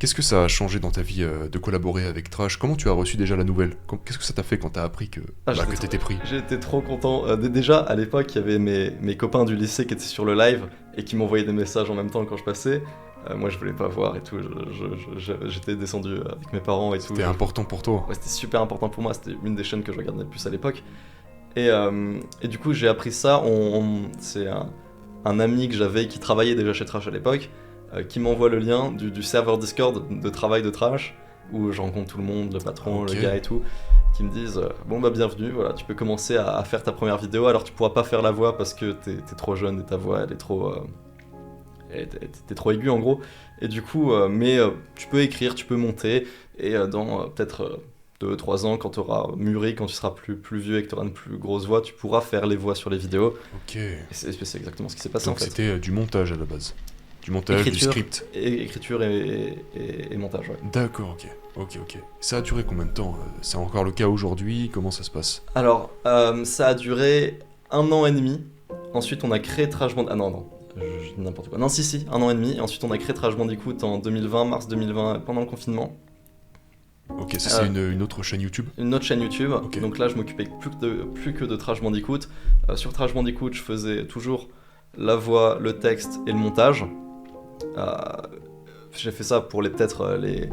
Qu'est-ce que ça a changé dans ta vie de collaborer avec Trash? Comment tu as reçu déjà la nouvelle? Qu'est-ce que ça t'a fait quand t'as appris que, que t'étais pris? J'étais trop content. Déjà, à l'époque, il y avait mes copains du lycée qui étaient sur le live et qui m'envoyaient des messages en même temps quand je passais. Moi, je voulais pas voir et tout. J'étais descendu avec mes parents et tout. C'était important pour toi? Ouais, c'était super important pour moi. C'était une des chaînes que je regardais le plus à l'époque. Et du coup, j'ai appris ça. C'est un ami que j'avais qui travaillait déjà chez Trash à l'époque qui m'envoie le lien du serveur Discord de travail de Trash où je rencontre tout le monde, le patron, le gars et tout, qui me disent bon bah bienvenue, voilà, tu peux commencer à faire ta première vidéo. Alors tu pourras pas faire la voix parce que t'es trop jeune et ta voix elle est trop t'es trop aiguë en gros, et du coup mais tu peux écrire, tu peux monter, et dans peut-être 2-3 ans, quand tu auras mûri, quand tu seras plus vieux et que tu auras une plus grosse voix, tu pourras faire les voix sur les vidéos. Ok. Et c'est exactement ce qui s'est passé. Donc en fait. C'était du montage à la base. Du montage, du script. Écriture et montage, ouais. D'accord, ok. Ça a duré combien de temps? C'est encore le cas aujourd'hui? Comment ça se passe? Alors, ça a duré 1 an et demi. Ensuite, on a créé Trash Bandicoot. Ah non, je dis n'importe quoi. Non, si, 1 an et demi. Et ensuite, on a créé Trash Bandicoot en 2020, mars 2020, pendant le confinement. Ok, ça c'est une autre chaîne YouTube? Une autre chaîne YouTube. Okay. Donc là, je m'occupais plus que de Trash Bandicoot. Sur Trash Bandicoot, je faisais toujours la voix, le texte et le montage. J'ai fait ça pour peut-être les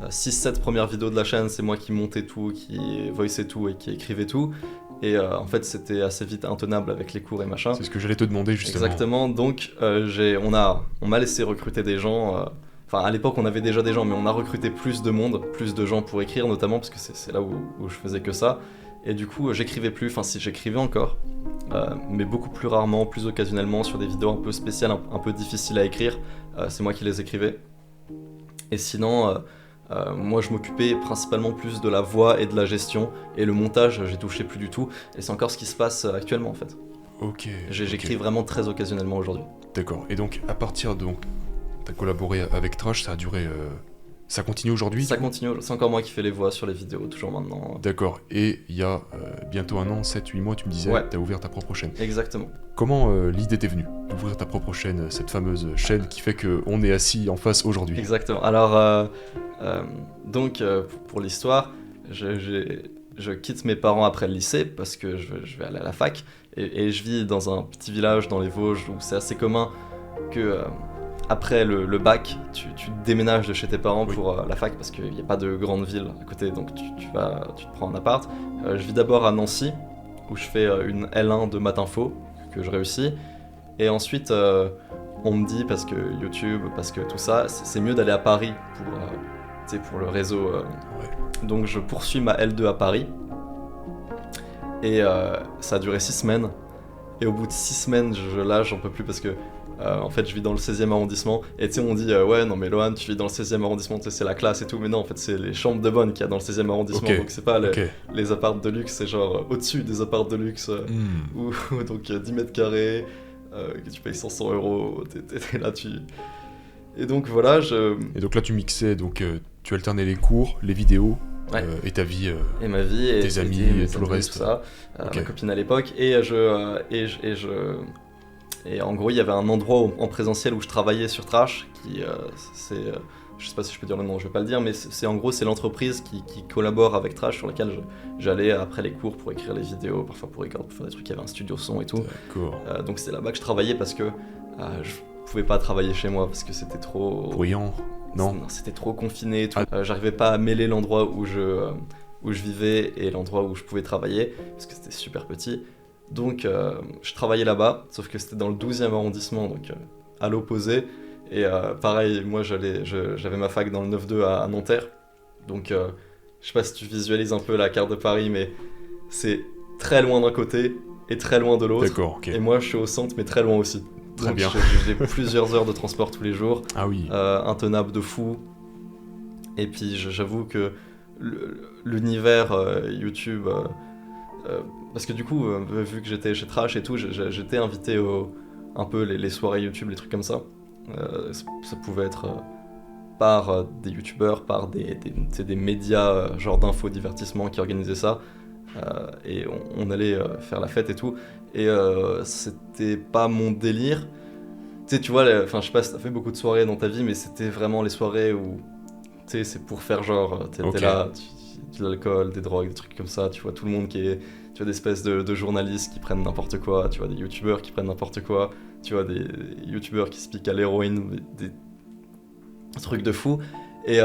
6-7 premières vidéos de la chaîne. C'est moi qui montais tout, qui voiceais tout et qui écrivais tout. Et en fait, c'était assez vite intenable avec les cours et machin. C'est ce que j'allais te demander justement. Exactement. Donc, on m'a laissé recruter des gens. Enfin, à l'époque, on avait déjà des gens, mais on a recruté plus de monde, plus de gens pour écrire, notamment parce que c'est là où je faisais que ça. Et du coup, j'écrivais plus. Enfin, si, j'écrivais encore, mais beaucoup plus rarement, plus occasionnellement, sur des vidéos un peu spéciales, un peu difficiles à écrire. C'est moi qui les écrivais. Et sinon, moi, je m'occupais principalement plus de la voix et de la gestion. Et le montage, j'ai touché plus du tout. Et c'est encore ce qui se passe actuellement, en fait. Ok. J'écris vraiment très occasionnellement aujourd'hui. D'accord. Et donc, à partir de... T'as collaboré avec Trash, ça a duré... Ça continue aujourd'hui? Ça continue, c'est encore moi qui fais les voix sur les vidéos, toujours maintenant. D'accord, et il y a bientôt 1 an, 7-8 mois, tu me disais, t'as ouvert ta propre chaîne. Exactement. Comment l'idée t'est venue d'ouvrir ta propre chaîne, cette fameuse chaîne qui fait qu'on est assis en face aujourd'hui? Exactement, alors donc pour l'histoire, je quitte mes parents après le lycée parce que je vais aller à la fac, et je vis dans un petit village dans les Vosges où c'est assez commun que... après le bac, tu déménages de chez tes parents pour la fac parce qu'il n'y a pas de grande ville à côté, donc tu te prends un appart. Je vis d'abord à Nancy où je fais une L1 de maths info que je réussis, et ensuite on me dit, parce que YouTube, parce que tout ça, c'est mieux d'aller à Paris pour le réseau. Donc je poursuis ma L2 à Paris, et ça a duré 6 semaines, et au bout de 6 semaines, là j'en peux plus parce que en fait, je vis dans le 16e arrondissement, et tu sais, on dit ouais, non, mais Lohan, tu vis dans le 16e arrondissement, tu sais, c'est la classe et tout, mais non, en fait, c'est les chambres de bonne qu'il y a dans le 16e arrondissement, donc c'est pas les apparts de luxe, c'est genre au-dessus des apparts de luxe, où donc 10 mètres carrés, que tu payes 500 €, t'es là, Et donc voilà, Et donc là, tu mixais, donc tu alternais les cours, les vidéos, et ta vie, et ma vie, et tes amis, et tout le reste. Tout ça, ma copine à l'époque, et en gros, il y avait un endroit en présentiel où je travaillais sur Trash, je sais pas si je peux dire le nom, je vais pas le dire, mais c'est l'entreprise qui collabore avec Trash, sur laquelle j'allais après les cours pour écrire les vidéos, parfois pour faire des trucs, il y avait un studio son et tout. D'accord. Donc c'est là-bas que je travaillais parce que je pouvais pas travailler chez moi parce que c'était trop... bruyant, non, c'était trop confiné et tout. J'arrivais pas à mêler l'endroit où je vivais et l'endroit où je pouvais travailler, parce que c'était super petit. Donc je travaillais là-bas, sauf que c'était dans le 12e arrondissement, donc à l'opposé. Et pareil, moi j'avais ma fac dans le 9-2 à Nanterre. Donc je sais pas si tu visualises un peu la carte de Paris, mais c'est très loin d'un côté et très loin de l'autre. D'accord, ok. Et moi je suis au centre, mais très loin aussi. Très donc, bien. J'ai plusieurs heures de transport tous les jours. Ah oui. Intenable de fou. Et puis j'avoue que l'univers YouTube... parce que du coup, vu que j'étais chez Trash et tout, j'étais invité un peu les soirées YouTube, les trucs comme ça. Ça pouvait être par des youtubeurs, par des médias genre d'info divertissement qui organisaient ça. Et on allait faire la fête et tout. Et c'était pas mon délire. Tu sais, tu vois, je sais pas si t'as fait beaucoup de soirées dans ta vie, mais c'était vraiment les soirées où sais, c'est pour faire genre, t'es là, de l'alcool, des drogues, des trucs comme ça, tu vois tout le monde qui est... Tu vois des espèces de journalistes qui prennent n'importe quoi, tu vois des youtubeurs qui prennent n'importe quoi, tu vois des youtubeurs qui se piquent à l'héroïne, des trucs de fou. Et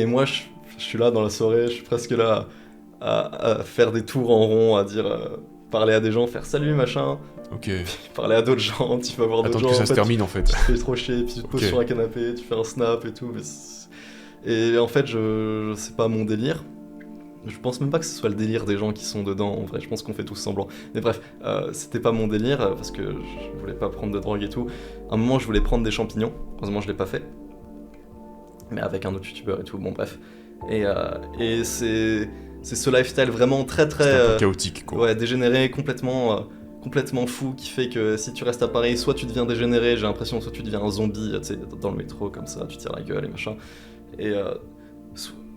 moi, je suis là dans la soirée, je suis presque là à faire des tours en rond, à dire... parler à des gens, faire salut machin, parler à d'autres gens, tu vas voir d'autres gens. Attends que ça se termine en fait. Tu te fais trop chier, puis tu te poses sur un canapé, tu fais un snap et tout. Et en fait, c'est pas mon délire. Je pense même pas que ce soit le délire des gens qui sont dedans, en vrai, je pense qu'on fait tous semblant. Mais bref, c'était pas mon délire, parce que je voulais pas prendre de drogue et tout. À un moment, je voulais prendre des champignons, heureusement je l'ai pas fait. Mais avec un autre youtubeur et tout, bon bref. Et c'est ce lifestyle vraiment très un peu chaotique quoi. Ouais, dégénéré, complètement fou, qui fait que si tu restes à Paris, soit tu deviens dégénéré, j'ai l'impression, soit tu deviens un zombie, tu sais, dans le métro comme ça, tu tires la gueule et machin. Et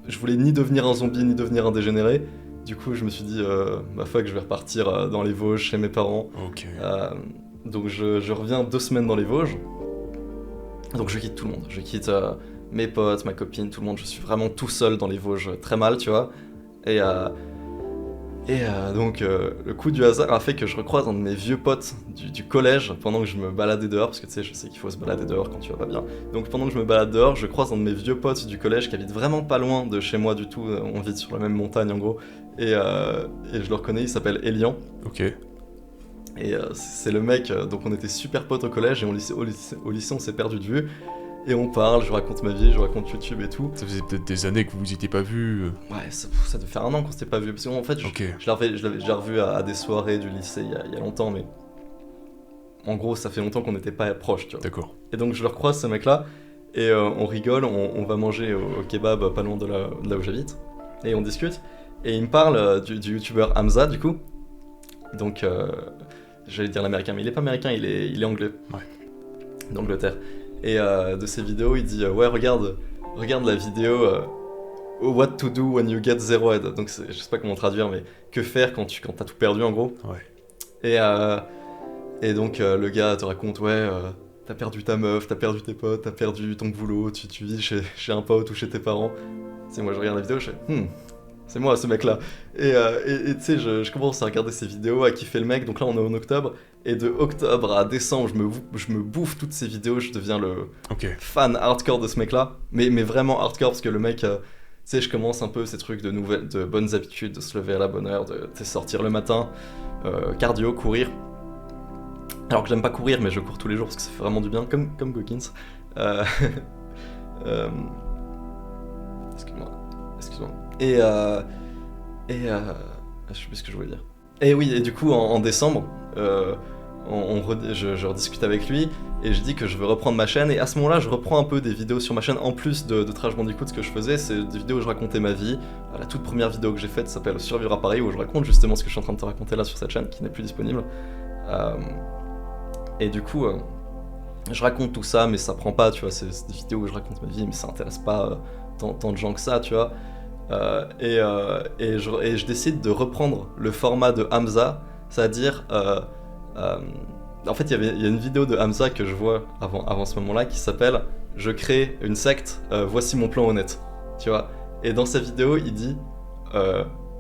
je voulais ni devenir un zombie ni devenir un dégénéré. Du coup, je me suis dit, bah fuck, je vais repartir dans les Vosges chez mes parents. Donc je reviens 2 semaines dans les Vosges. Donc je quitte tout le monde, je quitte mes potes, ma copine, tout le monde. Je suis vraiment tout seul dans les Vosges, très mal, tu vois. Et donc le coup du hasard a fait que je recroise un de mes vieux potes du collège pendant que je me baladais dehors, parce que tu sais, je sais qu'il faut se balader dehors quand tu vas pas bien. Donc pendant que je me balade dehors, je croise un de mes vieux potes du collège qui habite vraiment pas loin de chez moi du tout, on vit sur la même montagne en gros, et je le reconnais, il s'appelle Elian. Et c'est le mec, donc on était super potes au collège, et au lycée on s'est perdu de vue. Et on parle, je raconte ma vie, je raconte YouTube et tout. Ça faisait peut-être des années que vous vous étiez pas vus. Ouais, ça devait faire 1 an qu'on s'était pas vus. Parce qu'en fait, je l'avais déjà revu à des soirées du lycée il y a longtemps, mais en gros, ça fait longtemps qu'on n'était pas proches, tu vois. D'accord. Et donc je le recroise, ce mec-là, et on rigole, on va manger au kebab pas loin de là où j'habite, et on discute. Et il me parle du youtubeur Hamza, du coup. Donc, j'allais dire l'américain, mais il est pas américain, il est anglais. Ouais. D'Angleterre. Et de ses vidéos, il dit ouais, regarde la vidéo What to do when you get zero head. Donc je sais pas comment traduire, mais que faire quand t'as tout perdu en gros. Ouais. Et donc le gars te raconte t'as perdu ta meuf, t'as perdu tes potes, t'as perdu ton boulot, tu vis chez un pote ou chez tes parents. C'est moi, je regarde la vidéo, je fais c'est moi ce mec là. Et tu sais, je commence à regarder ses vidéos, à kiffer le mec. Donc là on est en octobre, et de octobre à décembre je me bouffe toutes ces vidéos, je deviens le fan hardcore de ce mec là, mais vraiment hardcore, parce que le mec, tu sais, je commence un peu ces trucs de bonnes habitudes, de se lever à la bonne heure, de sortir le matin, cardio, courir. Alors que j'aime pas courir, mais je cours tous les jours parce que ça fait vraiment du bien, comme Gokins. Excuse-moi. Et je sais plus ce que je voulais dire. Et oui, et du coup en décembre, je rediscute avec lui, et je dis que je veux reprendre ma chaîne, et à ce moment-là je reprends un peu des vidéos sur ma chaîne, en plus de Trash Bandicoot. Ce que je faisais, c'est des vidéos où je racontais ma vie. La toute première vidéo que j'ai faite s'appelle Survivre à Paris, où je raconte justement ce que je suis en train de te raconter là sur cette chaîne, qui n'est plus disponible. Et du coup, je raconte tout ça, mais ça prend pas, tu vois, c'est des vidéos où je raconte ma vie, mais ça intéresse pas tant de gens que ça, tu vois. Et je décide de reprendre le format de Hamza, c'est-à-dire en fait il y a une vidéo de Hamza que je vois avant ce moment-là qui s'appelle Je crée une secte, voici mon plan honnête, tu vois. Et dans sa vidéo il dit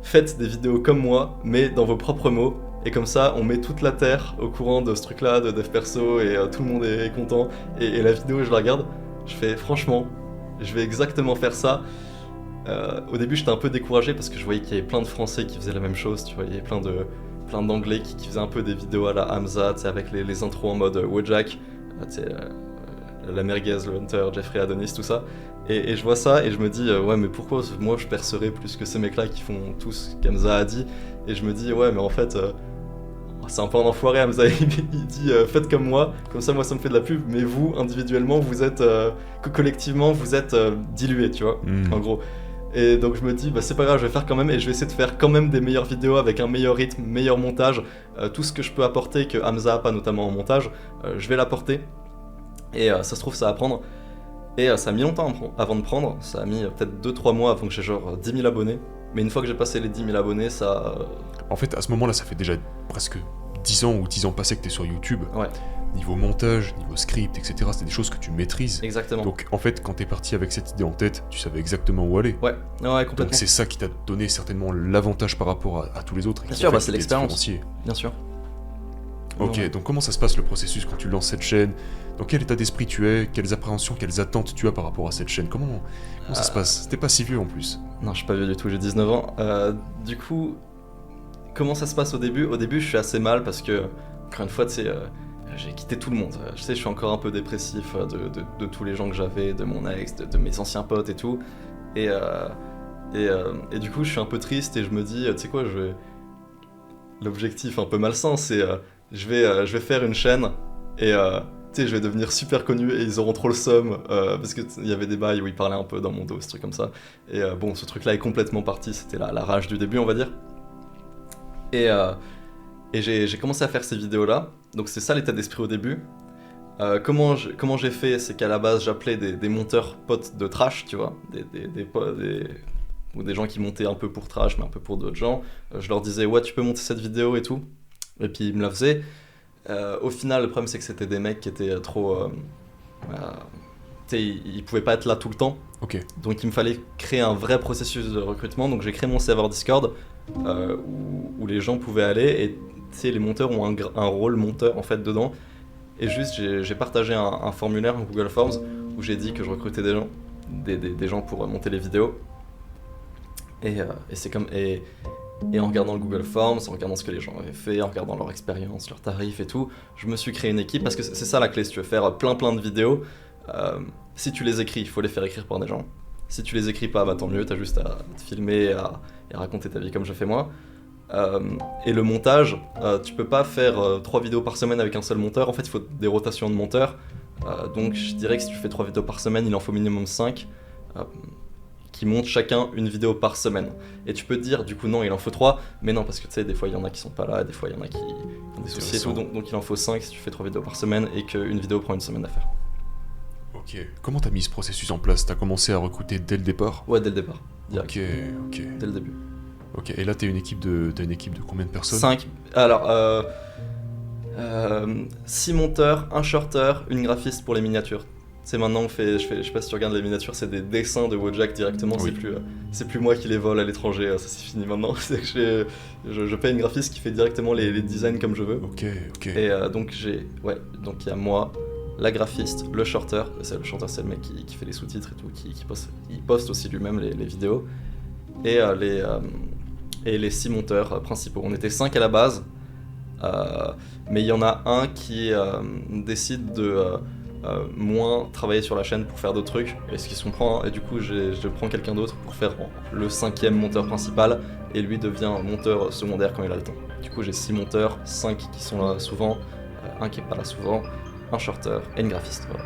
faites des vidéos comme moi mais dans vos propres mots, et comme ça on met toute la terre au courant de ce truc là de dev perso, et tout le monde est content. Et la vidéo, je la regarde, je fais franchement je vais exactement faire ça. Au début j'étais un peu découragé parce que je voyais qu'il y avait plein de Français qui faisaient la même chose, tu vois, il y avait plein d'Anglais qui faisaient un peu des vidéos à la Hamza, tu sais, avec les intros en mode Wojak, tu sais, la merguez, le Hunter, Jeffrey Adonis, tout ça. Et je vois ça et je me dis ouais, mais pourquoi moi je percerais plus que ces mecs là qui font tout ce qu'Hamza a dit. Et je me dis ouais, mais en fait c'est un peu un enfoiré Hamza. Il dit faites comme moi ça me fait de la pub, mais vous individuellement vous êtes collectivement vous êtes dilués, tu vois, en gros. Et donc je me dis c'est pas grave, je vais faire quand même, et je vais essayer de faire quand même des meilleures vidéos avec un meilleur rythme, meilleur montage, tout ce que je peux apporter que Hamza a pas, notamment en montage, je vais l'apporter. Et ça se trouve ça va prendre. Et ça a mis longtemps avant de prendre, ça a mis peut-être 2-3 mois avant que j'ai genre 10 000 abonnés. Mais une fois que j'ai passé les 10 000 abonnés, ça... En fait, à ce moment-là, ça fait déjà presque 10 ans ou 10 ans passés que t'es sur YouTube. Ouais. niveau montage, niveau script, etc. C'est des choses que tu maîtrises. Exactement. Donc en fait, quand t'es parti avec cette idée en tête, tu savais exactement où aller. Ouais, complètement. Donc c'est ça qui t'a donné certainement l'avantage par rapport à tous les autres. Bien sûr, c'est l'expérience. Bien sûr. Ok, donc comment ça se passe le processus quand tu lances cette chaîne? Dans quel état d'esprit tu es? Quelles appréhensions, quelles attentes tu as par rapport à cette chaîne? Comment ça se passe? T'es pas si vieux en plus. Non, je suis pas vieux du tout, j'ai 19 ans. Du coup, comment ça se passe au début? Au début, je suis assez mal parce que, encore une fois, tu sais, j'ai quitté tout le monde. Je sais, je suis encore un peu dépressif de tous les gens que j'avais, de mon ex, de mes anciens potes et tout. Et du coup, je suis un peu triste et je me dis, tu sais quoi, l'objectif un peu malsain, c'est je vais faire une chaîne et tu sais, je vais devenir super connu et ils auront trop le seum parce qu'il y avait des bails où ils parlaient un peu dans mon dos, ce truc comme ça. Et bon, ce truc-là est complètement parti, c'était la rage du début, on va dire. Et j'ai commencé à faire ces vidéos-là, donc c'est ça l'état d'esprit au début. Comment j'ai fait, c'est qu'à la base, j'appelais des monteurs potes de trash, tu vois, ou des gens qui montaient un peu pour trash, mais un peu pour d'autres gens. Je leur disais, ouais, tu peux monter cette vidéo et tout. Et puis ils me la faisaient. Au final, le problème, c'est que c'était des mecs qui étaient trop... tu sais, ils pouvaient pas être là tout le temps. Ok. Donc il me fallait créer un vrai processus de recrutement. Donc j'ai créé mon serveur Discord où les gens pouvaient aller. Et tu sais, les monteurs ont un rôle monteur en fait dedans. Et juste, j'ai partagé un formulaire, un Google Forms, où j'ai dit que je recrutais des gens, des gens pour monter les vidéos. Et c'est comme... Et en regardant le Google Forms, en regardant ce que les gens avaient fait, en regardant leur expérience, leurs tarifs et tout, je me suis créé une équipe parce que c'est ça la clé. Si tu veux faire plein de vidéos, si tu les écris, il faut les faire écrire par des gens. Si tu les écris pas, bah tant mieux, t'as juste à te filmer et raconter ta vie comme je fais moi. Et le montage, tu peux pas faire 3 vidéos par semaine avec un seul monteur. En fait, il faut des rotations de monteurs. Donc je dirais que si tu fais 3 vidéos par semaine, il en faut minimum 5. Qui montent chacun une vidéo par semaine. Et tu peux te dire, du coup, non, il en faut 3, mais non, parce que tu sais, des fois, il y en a qui sont pas là, des fois, il y en a qui ont des soucis et tout, donc il en faut 5 si tu fais 3 vidéos par semaine et qu'une vidéo prend une semaine à faire. Ok. Comment t'as mis ce processus en place? T'as commencé à recruter dès le départ? Ouais, dès le départ. Direct. Ok. Dès le début. Ok, et là, t'as une équipe de combien de personnes? 5. Alors, 6 monteurs, un shorter, une graphiste pour les miniatures. C'est maintenant je sais pas si tu regardes les miniatures, c'est des dessins de Wojak directement, oui. C'est plus moi qui les vole à l'étranger, ça c'est fini maintenant. C'est que je paye une graphiste qui fait directement les designs comme je veux. Ok. Et donc donc il y a moi, la graphiste, le shorter, le shorter c'est le mec qui fait les sous-titres et tout, il poste aussi lui-même les vidéos, et les 6 monteurs principaux. On était 5 à la base, mais il y en a un qui décide de... moins travailler sur la chaîne pour faire d'autres trucs, et ce qui se comprend, et du coup je prends quelqu'un d'autre pour faire le 5e monteur principal, et lui devient monteur secondaire quand il a le temps. Du coup j'ai 6 monteurs, 5 qui sont là souvent, un qui est pas là souvent, un shorter et une graphiste, voilà.